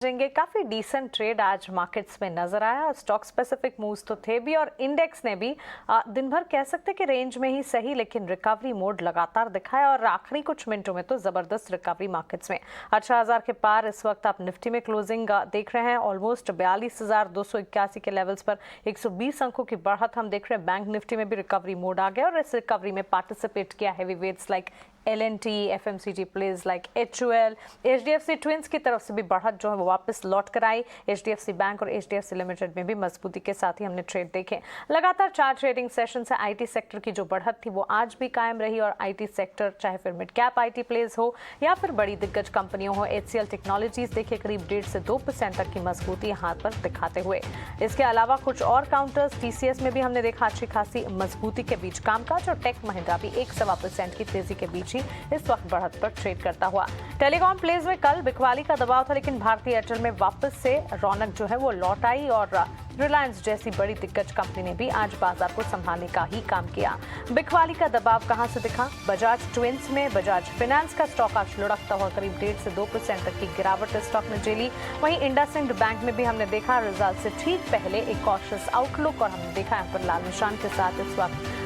जाएंगे। काफी decent trade आज मार्केट्स में नजर आया। स्टॉक स्पेसिफिक मूव्स तो थे भी और इंडेक्स ने भी दिन भर कह सकते कि रेंज में ही सही लेकिन रिकवरी मोड लगातार दिखाया और आखिरी कुछ मिनटों में तो जबरदस्त रिकवरी मार्केट्स में 18,000 के पार इस वक्त आप निफ्टी में क्लोजिंग देख रहे हैं। ऑलमोस्ट 42,281 के लेवल्स पर 120 अंकों की बढ़त हम देख रहे हैं। बैंक निफ्टी में भी रिकवरी मोड आ गया और इस रिकवरी में पार्टिसिपेट किया heavy weights like L&T, FMCG plays like HUL, HDFC twins की तरफ से भी बढ़त जो है वो वापस लौट कर आई। HDFC बैंक और HDFC लिमिटेड में भी मजबूती के साथ ही हमने ट्रेड देखे। लगातार 4 ट्रेडिंग सेशन से IT सेक्टर की जो बढ़त थी वो आज भी कायम रही और IT सेक्टर चाहे फिर मिड कैप IT प्लेज हो या फिर बड़ी दिग्गज कंपनियों हो। HCL टेक्नोलॉजीज देखिए करीब 1.5 से 2% तक की मजबूती यहाँ पर दिखाते हुए। इसके अलावा कुछ और काउंटर्स TCS में भी हमने देखा अच्छी खासी मजबूती के बीच कामकाज और टेक महिंद्रा भी 1.25% की तेजी के बीच इस वक्त बढ़त पर ट्रेड करता हुआ। टेलीकॉम प्लेज में कल बिकवाली का दबाव था लेकिन भारतीय एयरटेल में वापस से रौनक जो है वो लौट आई और रिलायंस जैसी बड़ी दिग्गज कंपनी ने भी आज बाजार को संभालने का ही काम किया। बिकवाली का दबाव कहां से दिखा? बजाज ट्विंस में बजाज फाइनेंस का स्टॉक आज लुढ़कता हुआ करीब 1.5 से 2% तक की गिरावट स्टॉक में झेली। वहीं इंडसइंड बैंक में भी हमने देखा रिजल्ट से ठीक पहले एक कॉशियस आउटलुक और हमने देखा यहाँ पर लाल निशान के साथ इस वक्त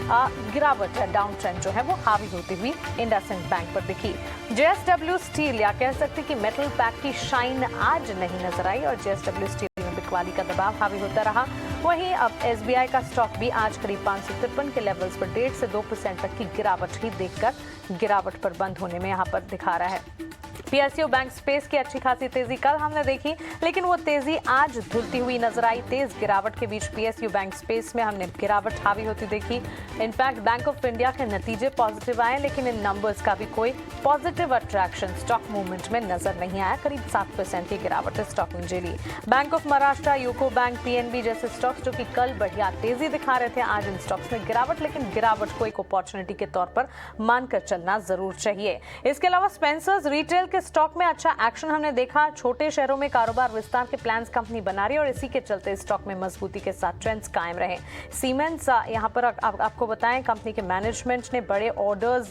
गिरावट या डाउन ट्रेंड जो है वो हावी होती हुई इंडसइंड बैंक पर दिखी। JSW स्टील या कह सकते कि मेटल पैक की शाइन आज नहीं नजर आई और JSW स्टील बिकवाली का दबाव हावी होता रहा। वहीं अब SBI का स्टॉक भी आज करीब 553 के लेवल्स पर 1.5 से 2% तक की गिरावट ही देखकर गिरावट पर बंद होने में यहां पर दिखा रहा है। PSU बैंक स्पेस की अच्छी खासी तेजी कल हमने देखी लेकिन वो तेजी आज धुलती हुई नजर आई। तेज गिरावट के बीच PSU बैंक स्पेस में हमने गिरावट हावी होती देखी। इनफैक्ट बैंक ऑफ इंडिया के नतीजे पॉजिटिव आए लेकिन इन नंबर्स का भी कोई पॉजिटिव अट्रैक्शन स्टॉक मूवमेंट में नजर नहीं आया। करीब 7% की गिरावट स्टॉक में झेली। Bank of Maharashtra, UCO bank, PNB जैसे स्टॉक्स जो कि कल बढ़िया तेजी दिखा रहे थे आज इन स्टॉक्स में गिरावट, लेकिन गिरावट को एक अपॉर्चुनिटी के तौर पर मानकर चलना जरूर चाहिए। इसके अलावा स्पेंसर्स रिटेल के स्टॉक में अच्छा एक्शन हमने देखा। छोटे शहरों में कारोबार विस्तार के प्लान्स कंपनी बना रही है और इसी के चलते स्टॉक में मजबूती के साथ ट्रेंड्स कायम रहे। सीमेंस यहाँ पर आपको बताएं कंपनी के मैनेजमेंट ने बड़े ऑर्डर्स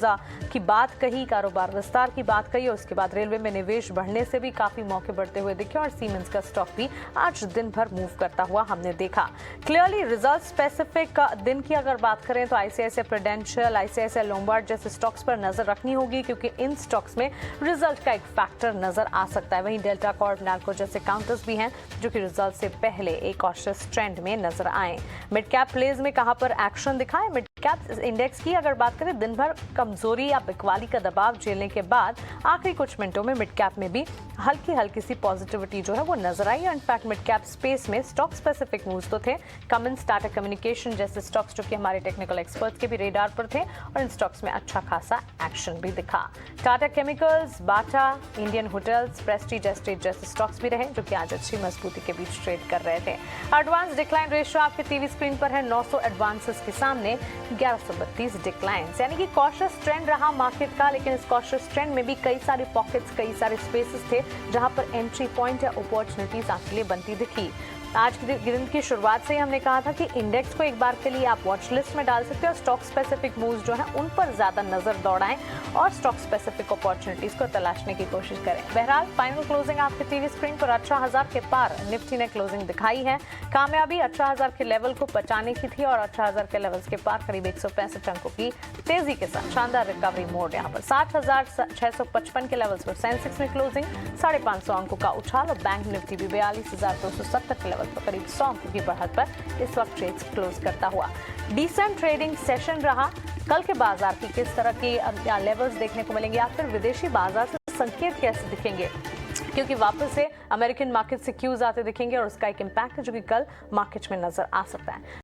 की बात कही, कारोबार विस्तार की बात कही और उसके बाद रेलवे में निवेश बढ़ने से भी काफी मौके बढ़ते हुए दिखे और सीमेंस का स्टॉक भी आज दिन भर मूव करता हुआ हमने देखा। क्लियरली रिजल्ट स्पेसिफिक दिन की अगर बात करें तो ICICI प्रूडेंशियल, ICICI लोम्बार्ड जैसे स्टॉक्स पर नजर रखनी होगी क्योंकि इन स्टॉक्स में रिजल्ट का एक फैक्टर नजर आ सकता है। वहीं डेल्टा कॉर्प, नाल्को जैसे काउंटर्स भी हैं जो कि रिजल्ट से पहले एक कॉशियस ट्रेंड में नजर आए। मिड कैप प्लेज में कहां पर एक्शन दिखाए? मिड कैप इंडेक्स की अगर बात करें दिन भर कमजोरी या बिकवाली का दबाव झेलने के बाद आखिरी कुछ मिनटों में मिड कैप में भी हल्की सी पॉजिटिविटी जो है वो नजर आई। इनफैक्ट मिड कैप स्पेस में स्टॉक स्पेसिफिक मूव्स तो थे। कमिंस, टाटा कम्युनिकेशन जैसे स्टॉक्स जो कि हमारे टेक्निकल एक्सपर्ट्स के भी रेडार पर थे और इन स्टॉक्स में अच्छा खासा एक्शन भी दिखा। टाटा केमिकल्स, बाटा, इंडियन होटल्स, प्रेस्टीज एस्टेट जैसे स्टॉक्स भी रहे जो कि आज अच्छी मजबूती के बीच ट्रेड कर रहे थे। एडवांस डिक्लाइन रेशियो आपके टीवी स्क्रीन पर है। 900 एडवांसेस के सामने 1132 डिक्लाइंस, यानी कि कॉशियस ट्रेंड रहा मार्केट का, लेकिन इस कॉशियस ट्रेंड में भी कई सारे पॉकेट्स, कई सारे स्पेसेस थे जहां पर एंट्री पॉइंट या अपॉर्चुनिटीज आपके लिए बनती दिखी। आज के दिन की शुरुआत से ही हमने कहा था कि इंडेक्स को एक बार के लिए आप वॉच लिस्ट में डाल सकते हो और स्टॉक स्पेसिफिक मूव्स जो है उन पर ज्यादा नजर दौड़ाएं और स्टॉक स्पेसिफिक अपॉर्चुनिटीज को तलाशने की कोशिश करें। बहरहाल फाइनल क्लोजिंग आपके टीवी स्क्रीन पर 18,000 के पार निफ्टी ने क्लोजिंग दिखाई है। कामयाबी 18,000 के लेवल को बचाने की थी और 18,000 के लेवल्स के पार करीब 165 अंकों की तेजी के साथ शानदार रिकवरी मोड यहाँ पर 60,655 के लेवल्स पर सेंसेक्स में क्लोजिंग, 550 अंकों का उछाल और बैंक निफ्टी भी 42,270 के लेवल पर करीब 100 अंकों की बढ़त पर इस वक्त ट्रेड्स क्लोज करता हुआ। डिसेंट ट्रेडिंग सेशन रहा। कल के बाजार की किस तरह के लेवल्स देखने को मिलेंगे या फिर विदेशी बाजार से संकेत कैसे दिखेंगे, क्योंकि वापस से अमेरिकन मार्केट से क्यूज आते दिखेंगे और उसका एक इम्पैक्ट है जो कि कल मार्केट में नजर आ सकता है।